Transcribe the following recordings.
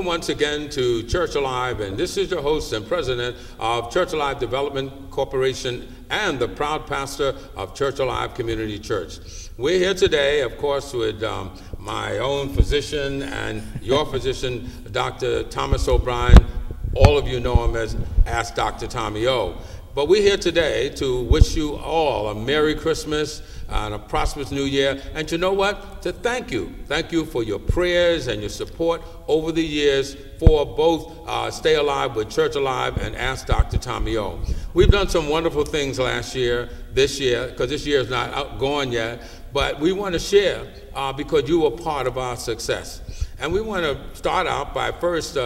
Welcome once again to Church Alive, and this is your host and president of Church Alive Development Corporation and the proud pastor of Church Alive Community Church. We're here today, of course, with my own physician and your physician, Dr. Thomas O'Brien. All of you know him as Ask Dr. Tommy O. But we're here today to wish you all a Merry Christmas and a prosperous New Year. And you know what? To thank you. Thank you for your prayers and your support over the years for both Stay Alive with Church Alive and Ask Dr. Tommy O. We've done some wonderful things last year, this year, because this year is not gone yet, but we want to share because you were part of our success. And we want to start out by first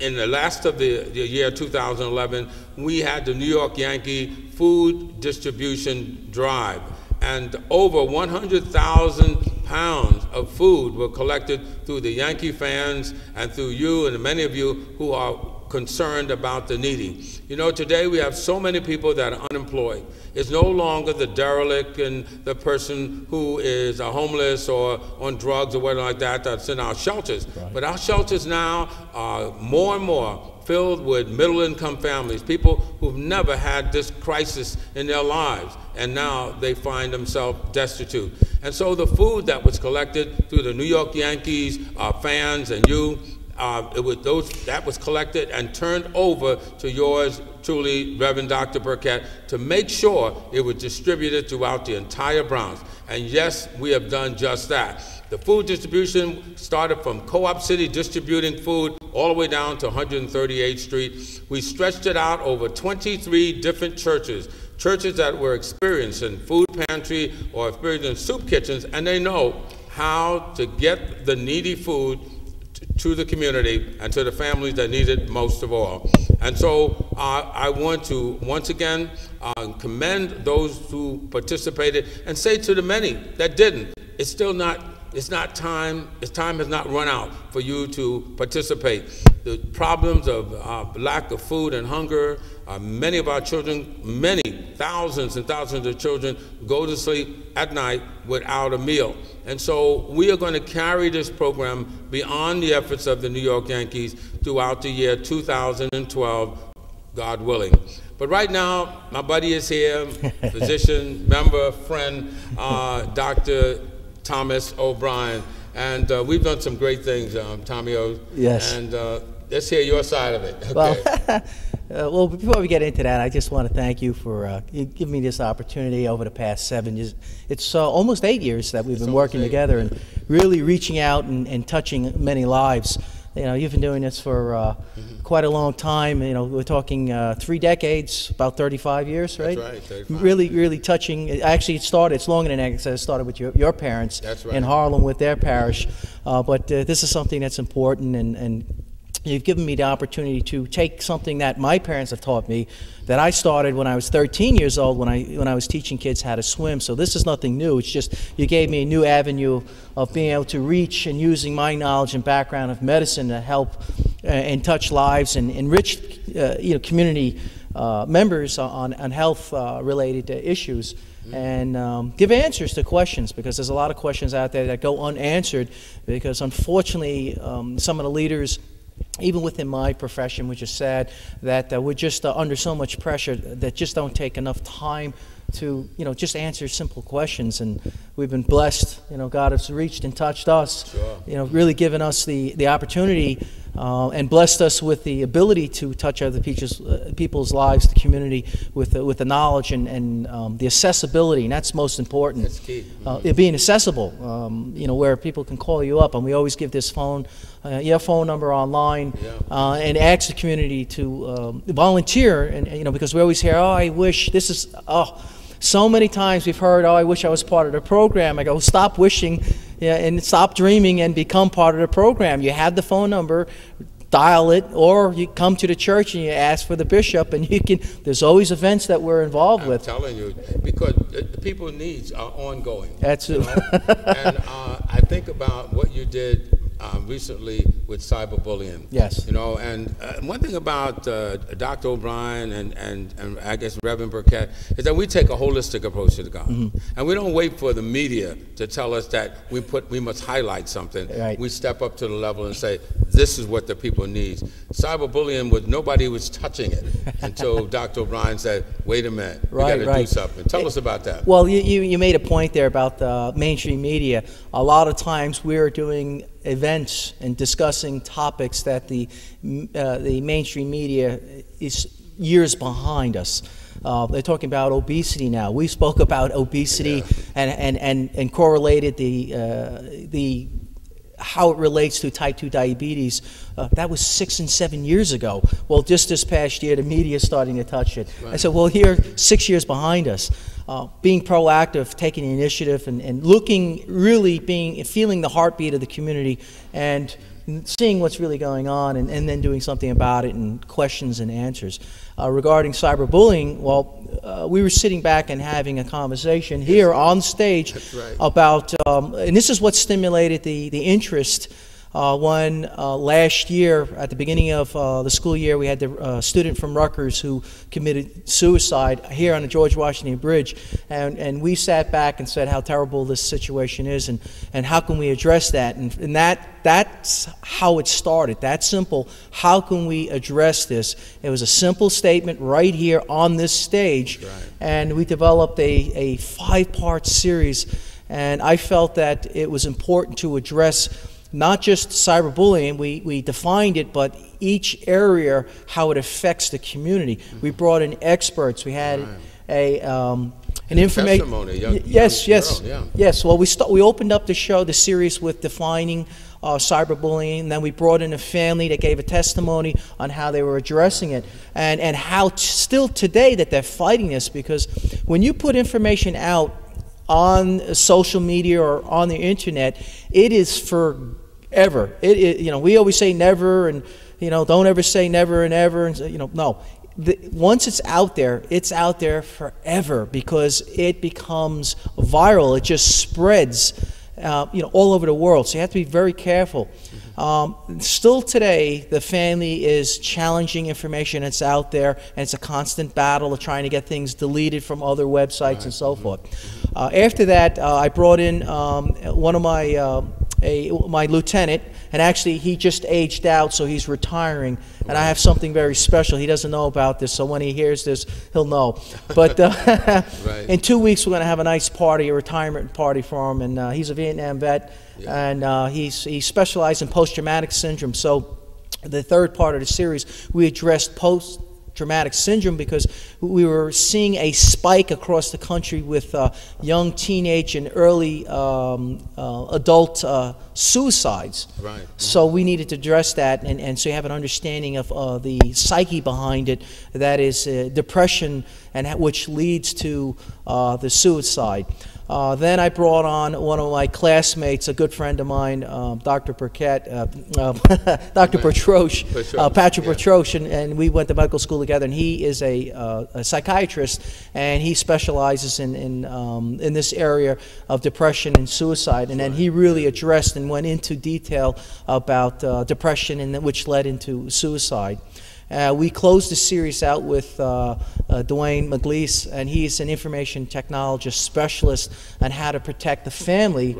in the last of the year 2011, we had the New York Yankee food distribution drive, and over 100,000 pounds of food were collected through the Yankee fans and through you and many of you who are concerned about the needy. You know, today we have so many people that are unemployed. It's no longer the derelict and the person who is homeless or on drugs or whatever like that that's in our shelters. Right. But our shelters now are more and more filled with middle-income families, people who've never had this crisis in their lives, and now they find themselves destitute. And so the food that was collected through the New York Yankees fans and you, that was collected and turned over to yours truly, Reverend Dr. Burkett, to make sure it was distributed throughout the entire Bronx. And yes, we have done just that. The food distribution started from Co-op City distributing food all the way down to 138th Street. We stretched it out over 23 different churches that were experiencing food pantry or experiencing soup kitchens, and they know how to get the needy food to the community and to the families that need it most of all. And so I want to once again commend those who participated and say to the many that didn't, time has not run out for you to participate. The problems of lack of food and hunger, many of our children, many thousands and thousands of children go to sleep at night without a meal. And so we are going to carry this program beyond the efforts of the New York Yankees throughout the year 2012, God willing. But right now, my buddy is here, physician, member, friend, Dr. Thomas O'Brien. And we've done some great things, Tommy O. Yes. And let's hear your side of it. Okay. Well, before we get into that, I just want to thank you for giving me this opportunity over the past 7 years. It's almost 8 years that we've been working together and really reaching out and touching many lives. You know, you've been doing this for quite a long time. You know, we're talking 3 decades, about 35 years, right? That's right, 35. Really touching. Actually, it's longer than that. It started with your parents in Harlem with their parish. But this is something that's important, and you've given me the opportunity to take something that my parents have taught me, that I started when I was 13 years old when I was teaching kids how to swim. So this is nothing new. It's just you gave me a new avenue of being able to reach and using my knowledge and background of medicine to help and touch lives and enrich community members on health related issues. And give answers to questions, because there's a lot of questions out there that go unanswered because unfortunately some of the leaders, even within my profession, which is sad, that we're just under so much pressure that just don't take enough time to, just answer simple questions. And we've been blessed. God has reached and touched us. Sure. Really given us the opportunity and blessed us with the ability to touch other people's lives, the community, with the knowledge and the accessibility, and that's most important. That's key. It being accessible, where people can call you up, and we always give this your phone number online, and ask the community to volunteer, and because we always hear, I wish this is, so many times we've heard, I wish I was part of the program. I go, stop wishing and stop dreaming and become part of the program. You have the phone number, dial it, or you come to the church and you ask for the bishop, and there's always events that we're involved with. I'm telling you, because the people's needs are ongoing. That's it. And I think about what you did recently with cyberbullying. Yes. You know, and one thing about Dr. O'Brien and I guess Reverend Burkett is that we take a holistic approach to the gospel. And we don't wait for the media to tell us that we must highlight something. Right. We step up to the level and say, this is what the people need. Cyberbullying nobody was touching it until Dr. O'Brien said, wait a minute, we got to do something. Tell us about that. Well, you made a point there about the mainstream media. A lot of times we're doing events and discussing topics that the mainstream media is years behind us. They're talking about obesity now. We spoke about obesity and correlated the how it relates to type 2 diabetes. That was 6 and 7 years ago. Well, just this past year, the media is starting to touch it. Right. I said, well, here, 6 years behind us. Being proactive, taking the initiative, and looking, really feeling the heartbeat of the community and seeing what's really going on, and then doing something about it, and questions and answers. Regarding cyberbullying, well, we were sitting back and having a conversation here on stage about, and this is what stimulated the interest. When last year, at the beginning of the school year, we had the student from Rutgers who committed suicide here on the George Washington Bridge, and we sat back and said how terrible this situation is, and how can we address that, and that's how it started, that simple. How can we address this? It was a simple statement right here on this stage, and we developed a 5-part series, and I felt that it was important to address not just cyberbullying, we defined it, but each area, how it affects the community. We brought in experts. We had an information. Yes. Well, we opened up the series with defining cyberbullying, and then we brought in a family that gave a testimony on how they were addressing it, and how still today that they're fighting this, because when you put information out on social media or on the internet, it is forever. We always say never, and don't ever say never and ever, and no. Once it's out there forever, because it becomes viral. It just spreads, all over the world. So you have to be very careful. Still today, the family is challenging information that's out there, and it's a constant battle of trying to get things deleted from other websites and so forth. After that, I brought in one of my lieutenant, and actually he just aged out, so he's retiring, and I have something very special. He doesn't know about this, so when he hears this, he'll know. But in 2 weeks, we're going to have a nice party, a retirement party for him, and he's a Vietnam vet, and he specializes in post-traumatic syndrome. So the third part of the series, we addressed post-traumatic syndrome because we were seeing a spike across the country with young teenage and early adult suicides. Right. So we needed to address that, and so you have an understanding of the psyche behind it, that is depression, and which leads to the suicide. Then I brought on one of my classmates, a good friend of mine, Dr. Burkett, Dr. Petroche, Patrick Petroche, and we went to medical school together. And he is a psychiatrist, and he specializes in this area of depression and suicide. And then he really addressed and went into detail about depression, and which led into suicide. We closed the series out with Dwayne McGleese, and he's an information technologist specialist on how to protect the family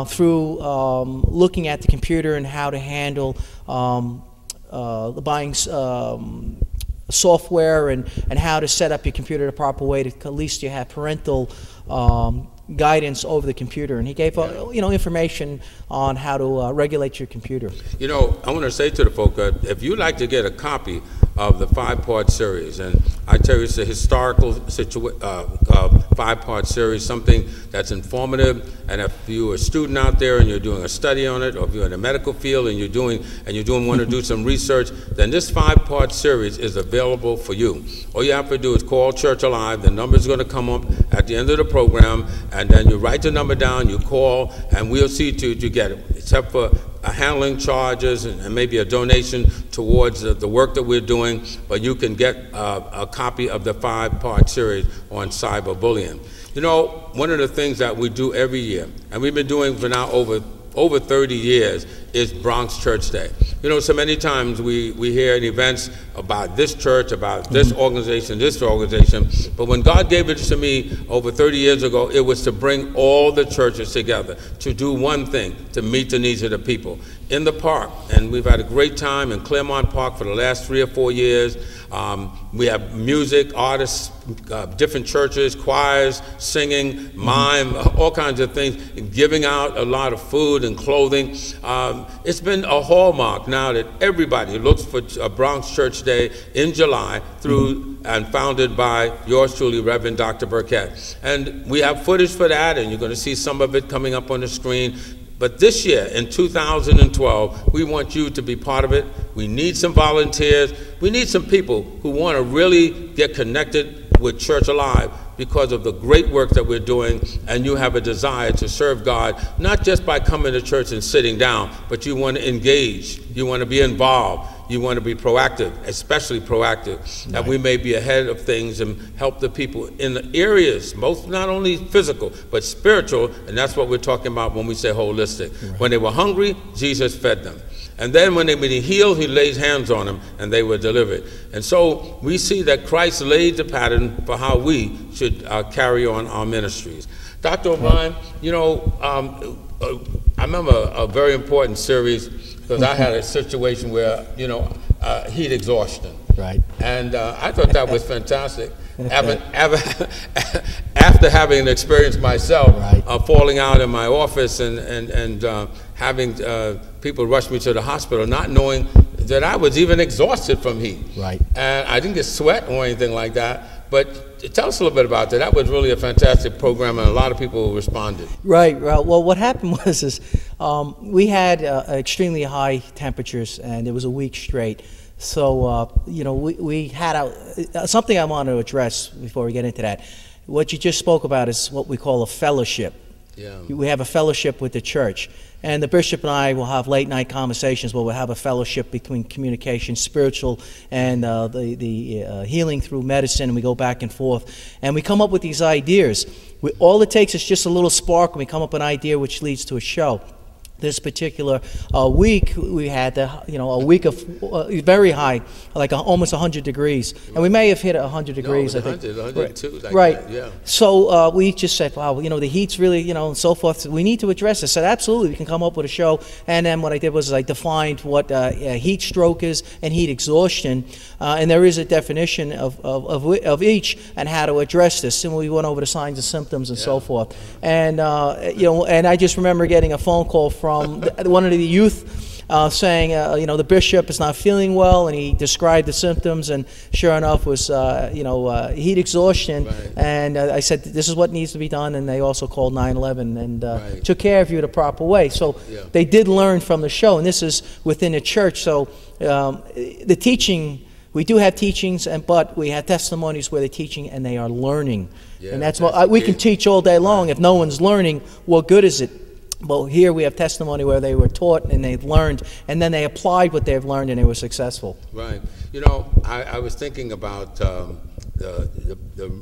through looking at the computer and how to handle buying software and how to set up your computer the proper way to at least you have parental guidance over the computer, and he gave information on how to regulate your computer. I want to say to the folk, if you'd like to get a copy of the 5-part series, and I tell you it's a historical 5-part series, something that's informative, and if you're a student out there and you're doing a study on it, or if you're in the medical field and you want to do some research, then this 5-part series is available for you. All you have to do is call Church Alive. The number is going to come up at the end of the program, and then you write the number down, you call, and we'll see to you get it, except for handling charges and maybe a donation towards the work that we're doing, but you can get a copy of the 5-part series on cyberbullying. One of the things that we do every year, and we've been doing for now over over 30 years is Bronx Church Day. You know, so many times we hear in events about this church, about this organization, but when God gave it to me over 30 years ago, it was to bring all the churches together, to do one thing, to meet the needs of the people. In the park, and we've had a great time in Claremont Park for the last 3 or 4 years. We have music, artists, different churches, choirs, singing, mime, all kinds of things, giving out a lot of food and clothing. It's been a hallmark now that everybody looks for a Bronx Church Day in July through and founded by yours truly, Reverend Dr. Burkett. And we have footage for that, and you're going to see some of it coming up on the screen. But this year, in 2012, we want you to be part of it. We need some volunteers. We need some people who want to really get connected with Church Alive because of the great work that we're doing, and you have a desire to serve God, not just by coming to church and sitting down, but you want to engage. You want to be involved. You want to be proactive, especially proactive, that we may be ahead of things and help the people in the areas, both not only physical, but spiritual, and that's what we're talking about when we say holistic. Right. When they were hungry, Jesus fed them. And then when they were healed, he laid hands on them, and they were delivered. And so we see that Christ laid the pattern for how we should carry on our ministries. Dr. O'Brien, you know, I remember a very important series, because I had a situation where, you know, heat exhaustion. Right. And I thought that was fantastic. After having an experience myself, falling out in my office and having people rush me to the hospital, not knowing that I was even exhausted from heat. Right. And I didn't get sweat or anything like that. But tell us a little bit about that. That was really a fantastic program, and a lot of people responded. Right. Well, what happened was we had extremely high temperatures, and it was a week straight. So, you know, we had something I want to address before we get into that. What you just spoke about is what we call a fellowship. Yeah. We have a fellowship with the church. And the bishop and I will have late night conversations where we'll have a fellowship between communication, spiritual, and the healing through medicine, and we go back and forth. And we come up with these ideas. All it takes is just a little spark, and we come up with an idea which leads to a show. This particular week, we had a week of very high, like almost 100 degrees, and we may have hit 100 degrees. No, 100, 102, like right. That, yeah. So we just said, wow, you know, the heat's really, you know, and so forth. We need to address this. I said, absolutely, we can come up with a show. And then what I did was I defined what heat stroke is and heat exhaustion, and there is a definition of each and how to address this. And we went over the signs and symptoms and so forth. And you know, and I just remember getting a phone call from one of the youth saying, you know, the bishop is not feeling well, and he described the symptoms, and sure enough was, you know, heat exhaustion. Right. And I said, this is what needs to be done, and they also called 911 and took care of you the proper way. So they did learn from the show, and this is within the church. So the teaching, we do have teachings, but we have testimonies where they're teaching and they are learning. Yeah, and that's what we can teach all day long. If no one's learning, what good is it? Well, here we have testimony where they were taught and they've learned, and then they applied what they've learned and they were successful. Right. You know, I was thinking about the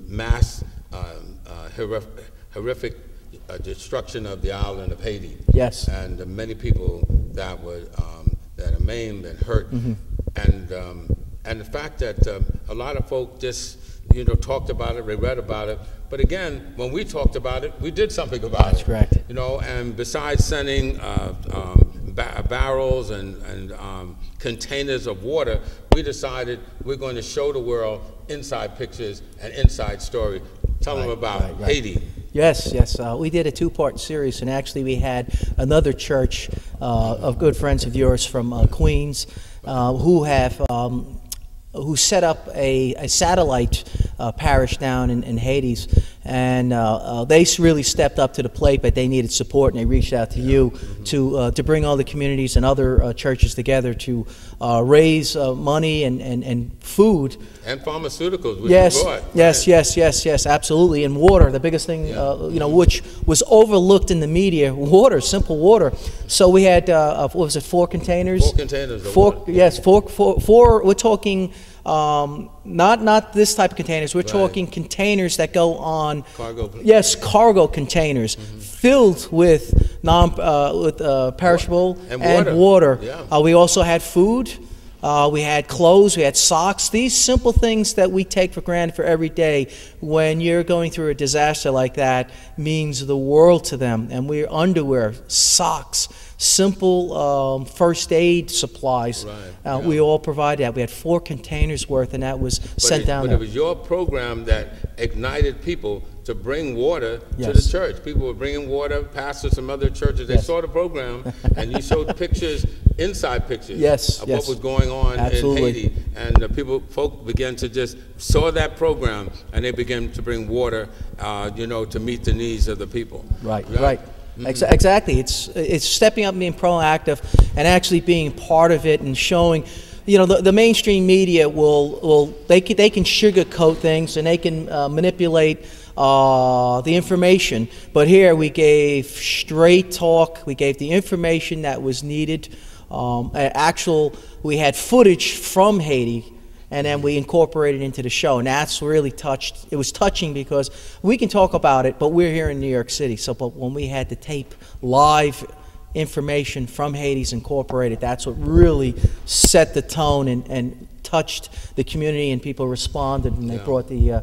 mass horrific destruction of the island of Haiti. Yes. And the many people that were that are maimed and hurt, and the fact that a lot of folk just, you know, talked about it, they read about it. But again, when we talked about it, we did something about it. That's correct. You know, and besides sending barrels and containers of water, we decided we're going to show the world inside pictures and inside story. Tell them about Haiti. Yes, yes. We did a two-part series, and actually we had another church of good friends of yours from Queens who set up a satellite parish down in Haiti, and they really stepped up to the plate, but they needed support, and they reached out to you to bring all the communities and other churches together to raise money and food. And pharmaceuticals, which you brought. Yes, absolutely. And water, the biggest thing, you know, which was overlooked in the media, water, simple water. So we had, what was it, 4 containers? 4 containers of water. Yes, four, we're talking, not this type of containers, we're talking containers that go on. Cargo. Yes, cargo containers filled with perishable and water. Yeah. We also had food. We had clothes, we had socks, these simple things that we take for granted for every day. When you're going through a disaster like that, means the world to them. And we're underwear, socks, simple first aid supplies. Right. We all provided that. We had 4 containers worth, and that was sent down there. But it was your program that ignited people to bring water Yes. to the church. People were bringing water, pastors from other churches. They Yes. saw the program, and you showed pictures, inside pictures Yes, of yes. what was going on Absolutely. in Haiti. And the folk began to just saw that program, and they began to bring water, to meet the needs of the people. Right. Mm-hmm. Exactly. It's stepping up and being proactive and actually being part of it and showing. The mainstream media they can sugarcoat things and they can manipulate the information. But here we gave straight talk. We gave the information that was needed. We had footage from Haiti, and then we incorporated it into the show, and that's really it was touching because we can talk about it, but we're here in New York City. But when we had to tape live information from Haiti's incorporated, that's what really set the tone and touched the community, and people responded, and they brought the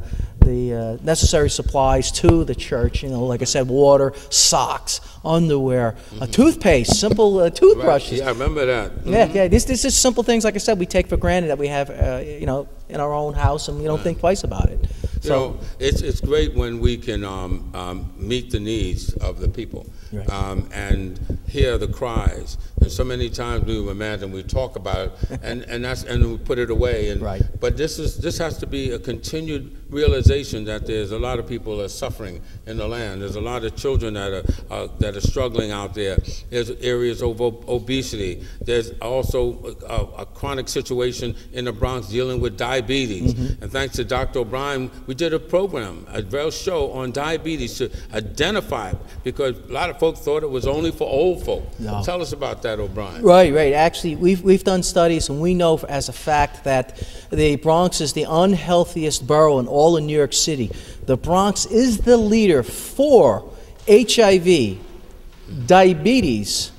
necessary supplies to the church. Like I said, water, socks, underwear, toothpaste, simple toothbrushes. Right. Yeah, I remember that. Yeah. This is simple things. Like I said, we take for granted that we have, in our own house, and we don't think twice about it. So it's great when we can meet the needs of the people, right. And hear the cries. And so many times we imagine, we talk about it, and we put it away. And right. But this has to be a continued realization that there's a lot of people that are suffering in the land. There's a lot of children that are struggling out there. There's areas of obesity. There's also a chronic situation in the Bronx dealing with diabetes. And thanks to Dr. O'Brien, we did a program, a real show on diabetes to identify it, because a lot of folks thought it was only for old folk. No. Tell us about that, O'Brien. Right. Actually, we've done studies, and we know as a fact that the Bronx is the unhealthiest borough in all of New York City. The Bronx is the leader for HIV, diabetes,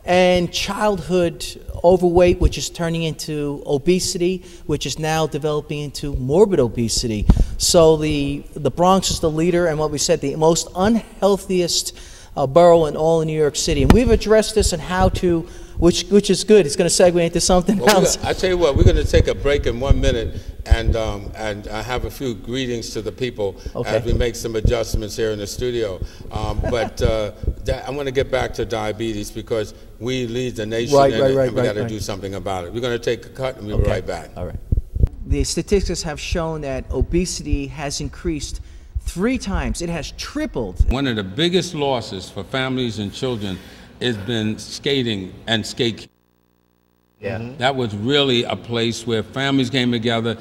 and childhood overweight, which is turning into obesity, which is now developing into morbid obesity. So the Bronx is the leader, and what we said, the most unhealthiest borough in all of New York City. And we've addressed this and how to, which is good. It's going to segue into something else. I tell you what, we're going to take a break in 1 minute and have a few greetings to the people as we make some adjustments here in the studio. But I want to get back to diabetes, because we lead the nation, and we got to do something about it. We're going to take a cut, and we'll be right back. All right. The statistics have shown that obesity has increased 3 times. It has tripled. One of the biggest losses for families and children has been skating and skate. Yeah. That was really a place where families came together.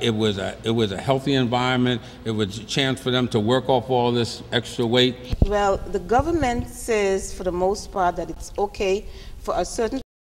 It was a healthy environment. It was a chance for them to work off all this extra weight. Well, the government says for the most part that it's okay for a certain